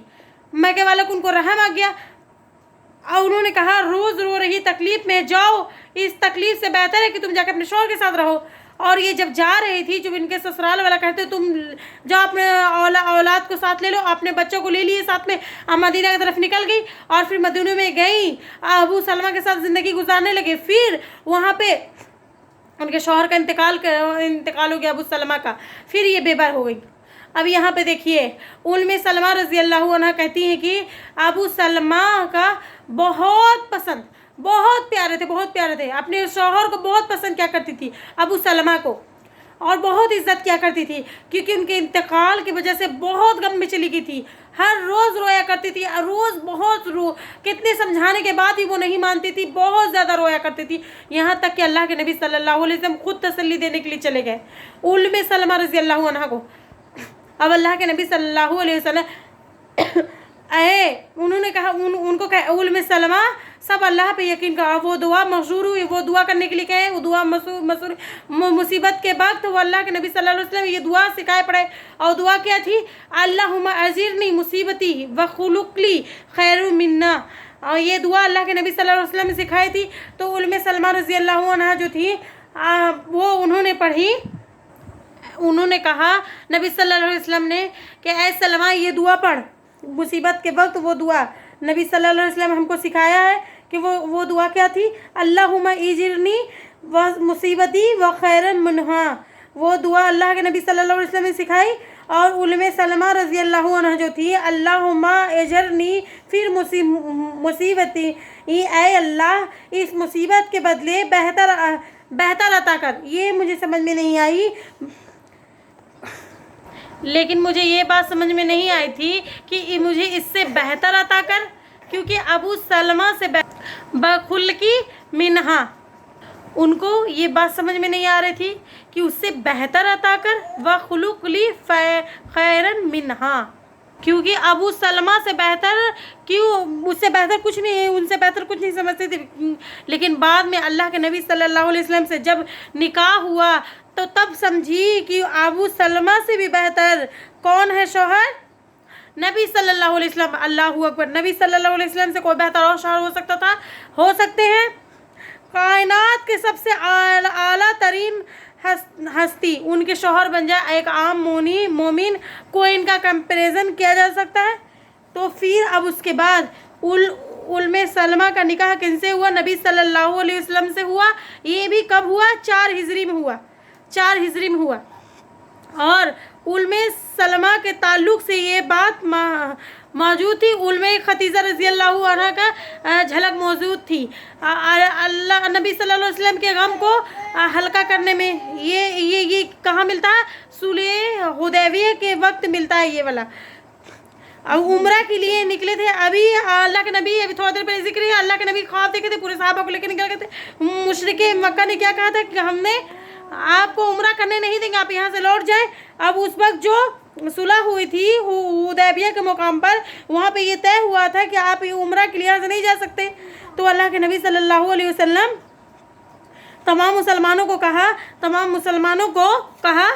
मैके वाले को उनको रहम आ गया और उन्होंने कहा रोज़ रो रही तकलीफ़ में, जाओ, इस तकलीफ़ से बेहतर है कि तुम जाके अपने शौहर के साथ रहो। और ये जब जा रही थी, जब इनके ससुराल वाला कहते तुम जाओ अपने औलाद को साथ ले लो, अपने बच्चों को ले लिए साथ में, मदीना की तरफ निकल गई। और फिर मदीने में गई, अबू सलमा के साथ ज़िंदगी गुजारने लगे। फिर वहाँ पे उनके शौहर का इंतकाल हो गया, अबू सलमा का। फिर ये बेबार हो गई। अब यहाँ पे देखिए, उनमें सलमा रज़ी अल्लाह अन्हा कहती हैं कि अबू सलमा का बहुत प्यारे थे, अपने शौहर को बहुत पसंद किया करती थी, अबू सलमा को, और बहुत इज्जत किया करती थी, क्योंकि उनके इंतकाल की वजह से बहुत गम में चली गई थी। हर रोज़ रोया करती थी, रोज़ कितने समझाने के बाद भी वो नहीं मानती थी, बहुत ज़्यादा रोया करती थी। यहाँ तक कि अल्लाह के नबी सल्लल्लाहु अलैहि वसल्लम खुद तसल्ली देने के लिए चले गए उम्मे सलमा रज़ी अल्लाह अन्हा को। अब अल्लाह के नबी सल्लल्लाहु अलैहि वसल्लम उन्होंने कहा, उनको कहा उम्मे सलमा सब अल्लाह पे यकीन कहा। वो दुआ मशहूर हुई, वो दुआ करने के लिए कहे, वो दुआ मशहूर मुसीबत के वक्त वो अल्लाह के नबी सल्लल्लाहु अलैहि वसल्लम ये दुआ सिखाए पड़े। और दुआ क्या थी, अल्लाहुम्मा अज़िरनी मुसीबती व खुलुक़ली खैरु मिन्ना। और ये दुआ अल्लाह के नबी सल्लल्लाहु अलैहि वसल्लम ने सिखाई थी। तो उम्मे सलमा रज़ी अल्लाह अन्हा जो थी वो उन्होंने पढ़ी। उन्होंने कहा नबी सल्लल्लाहु अलैहि वसल्लम ने कि ऐ सलमा ये दुआ पढ़, मुसीबत के वक्त वो दुआ नबी सल्लल्लाहु अलैहि वसल्लम हमको सिखाया है कि वो दुआ क्या थी, अल्लाहुम्मा इजिरनी व मुसीबती व खैरन मिन्हा। वो दुआ अल्लाह के नबी सल्लल्लाहु अलैहि वसल्लम ने सिखाई। और उम्मे सलमा रज़ी अल्लाह अन्हा जो थी, अल्लाहुम्मा एजरनी फिर मुसीबती, ऐ अल्लाह इस मुसीबत के बदले बेहतर अता कर। ये मुझे समझ में नहीं आई, लेकिन मुझे ये बात समझ में नहीं आई थी कि मुझे इससे बेहतर अता कर, क्योंकि अबू सलमा से बखुल्की मिन्हा, उनको ये बात समझ में नहीं आ रही थी कि उससे बेहतर अता कर, व खुलुकली खैरन मिन्हा, क्योंकि अबू सलमा से बेहतर क्यों, उससे बेहतर कुछ नहीं है, उनसे बेहतर कुछ नहीं समझते थे। लेकिन बाद में अल्लाह के नबी सल्लल्लाहु अलैहि वसल्लम से जब निकाह हुआ तो तब समझी कि अबू सलमा से भी बेहतर कौन है शौहर, नबी सल्लल्लाहु अलैहि वसल्लम। अल्लाहू अकबर, नबी सल्लल्लाहु अलैहि वसल्लम से कोई बेहतर और शौहर हो सकता था? हो सकते हैं। कायनात के सबसे आला तरीन हस्ती उनके शौहर बन जाए, एक आम मोमिन को इनका कंपैरिजन किया जा सकता है? तो फिर अब उसके बाद उम्मे सलमा का निकाह किनसे हुआ? नबी सल्लल्लाहु अलैहि वसल्लम से हुआ। ये भी कब हुआ? 4 हिजरी में हुआ, 4 हिजरी में हुआ। और उम्मे सलमा के ताल्लुक से ये बात मौजूद थी, उम्मे खदीजा रज़ी अल्लाह अन्हा का झलक मौजूद थी। अल्लाह नबी सल्लल्लाहु अलैहि वसल्लम के गम को हल्का करने में ये कहाँ मिलता है? सुलह हुदैबिया के वक्त मिलता है ये वाला। अब उम्रा के लिए निकले थे, अभी अल्लाह के नबी, अभी थोड़ा देर पहले जिक्र है, अल्लाह के नबी ख्वाब देखे थे, पूरे सहाबा को लेकर निकल गए थे। मुशरिके मक्का ने क्या कहा था कि हमने आपको उम्रा करने नहीं देंगे, आप यहाँ से लौट जाएं। अब उस वक्त जो सुलह हुई थी हुदैबिया के मुकाम पर, वहाँ पे ये तय हुआ था कि आप उम्रा के लिए यहाँ से नहीं जा सकते। तो अल्लाह के नबी सल्लल्लाहु अलैहि वसल्लम तमाम मुसलमानों को कहा,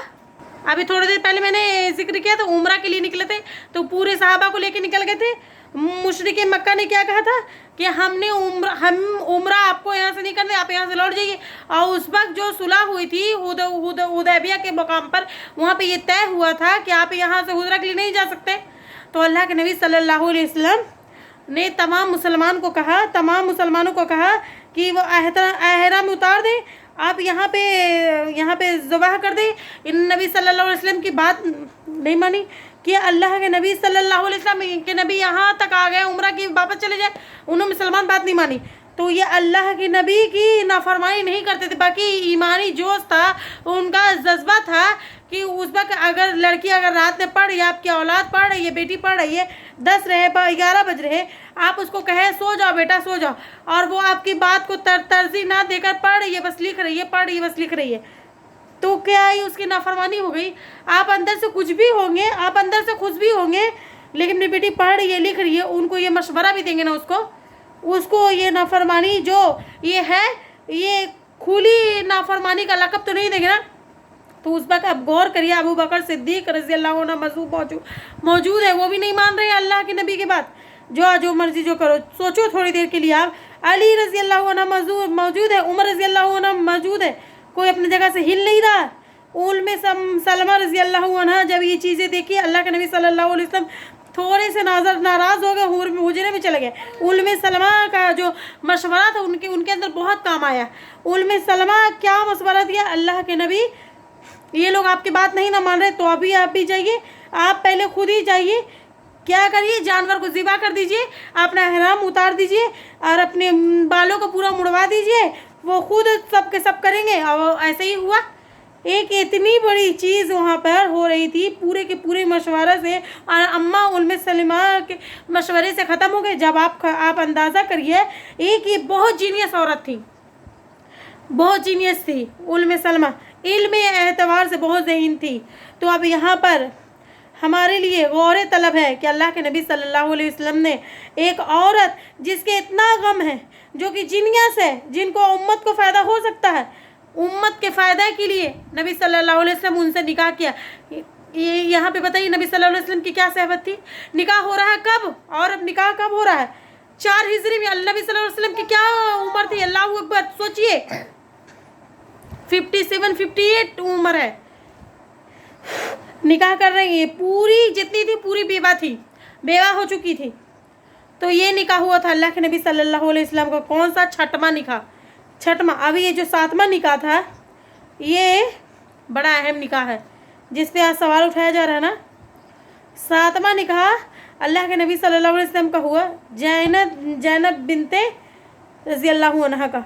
अभी थोड़ी देर पहले मैंने जिक्र किया था, उम्रा के लिए निकले थे तो पूरे सहाबा को लेके निकल गए थे। मुशरिके मक्का ने क्या कहा था कि हम उम्रा आपको यहाँ से नहीं करने, आप यहाँ से लौट जाइए। और उस वक्त जो सुलह हुई थी हुदैबिया के मुकाम पर, वहाँ पे ये तय हुआ था कि आप यहाँ से उम्रा के लिए नहीं जा सकते। तो अल्लाह के नबी सल्लल्लाहु अलैहि वसल्लम ने तमाम मुसलमानों को कहा कि वो एहराम उतार दें, आप यहाँ पे ज़बाह कर दें। इन नबी सल्लल्लाहु अलैहि वसल्लम की बात नहीं मानी कि अल्लाह के नबी सल्लल्लाहु अलैहि वसल्लम के नबी यहाँ तक आ गए, उम्रा की वापस चले जाए, उन्होंने मुसलमान बात नहीं मानी। तो ये अल्लाह के नबी की नाफरमानी नहीं करते थे, बाकी ईमानी जोश था, उनका जज्बा था कि उस वक्त अगर लड़की अगर रात में पढ़ रही है, आपकी औलाद पढ़ रही है, बेटी पढ़ रही है, 10 रहे 11 बज रहे, आप उसको कहें सो जाओ बेटा सो जाओ, और वो आपकी बात को तरजीह ना देकर पढ़ रही है, बस लिख रही है, तो क्या ही उसकी नाफरमानी हो गई। आप अंदर से कुछ भी होंगे, आप अंदर से खुश भी होंगे, लेकिन मेरी बेटी पढ़ रही है, लिख रही है, उनको ये मशवरा भी देंगे ना उसको ये नाफरमानी जो ये है, ये खुली नाफरमानी का लक़ब तो नहीं देंगे ना। तो उस वक्त अब गौर करिए, अबू बकर सिद्दीक रज़ी अल्लाह अन्हु मौजूद है, वो भी नहीं मान रहे हैं अल्लाह के नबी के बात, जो मर्जी जो करो। सोचो थोड़ी देर के लिए आप, अली रज़ी अल्लाह अन्हु मौजूद है, उमर रज़ी अल्लाह अन्हु मौजूद है, कोई अपनी जगह से हिल नहीं रहा। उम्मे सलमा रज़ी अल्लाह अन्हा जब ये चीज़ें देखी, अल्लाह के नबी सल्लल्लाहु अलैहि वसल्लम थोड़े से नाराज़ हो गए, हुजरे में चले गए। उम्मे सलमा का जो मशवरा था उनके अंदर बहुत काम आया। उम्मे सलमा क्या मशवरा दिया? अल्लाह के नबी, ये लोग आपकी बात नहीं ना मान रहे, तो अभी आप भी जाइए, आप पहले खुद ही जाइए, क्या करिए, जानवर को ज़िबा कर दीजिए, अपना एहराम उतार दीजिए और अपने बालों को पूरा मुड़वा दीजिए, वो खुद सब के सब करेंगे। और ऐसे ही हुआ। एक इतनी बड़ी चीज़ वहाँ पर हो रही थी, पूरे के पूरे मशवरे से, और अम्मा उम्मे सलमा के मशवरे से ख़त्म हो गए। जब आप अंदाज़ा करिए, एक ये बहुत जीनियस औरत थी, बहुत जीनियस थी उम्मे सलमा, इल्म एतबार से बहुत ज़हीन थी। तो अब यहाँ पर हमारे लिए गौर तलब है कि अल्लाह के नबी सल्लल्लाहु अलैहि वसल्लम ने एक औरत जिसके इतना गम है, जो कि जीनियस है, जिनको उम्मत को फ़ायदा हो सकता है, उम्मत के फ़ायदा के लिए नबी सल्लल्लाहु अलैहि वसल्लम उनसे निकाह किया। ये यहाँ पे बताइए नबी सल्लल्लाहु अलैहि वसल्लम की क्या सहबत थी? निकाह हो रहा है कब, और अब निकाह कब हो रहा है? 4 हिजरी में। नबी सल्लल्लाहु अलैहि वसल्लम की क्या उम्र थी? अल्लाहू अकबर, सोचिए, 57-58 उम्र है, निकाह कर रही है। पूरी जितनी थी पूरी बेवा हो चुकी थी। तो ये निकाह हुआ था अल्लाह के नबी सल्लल्लाहु अलैहि वसल्लम का कौन सा? छठवां निकाह। अभी ये जो 7वां निकाह था, ये بڑا اہم نکاح ہے جس پہ آج سوال اٹھایا جا رہا ہے نا. 7واں نکاح اللہ کے نبی صلی اللہ علیہ وسلم کا ہوا زینب بنت رضی اللہ عنہا کا.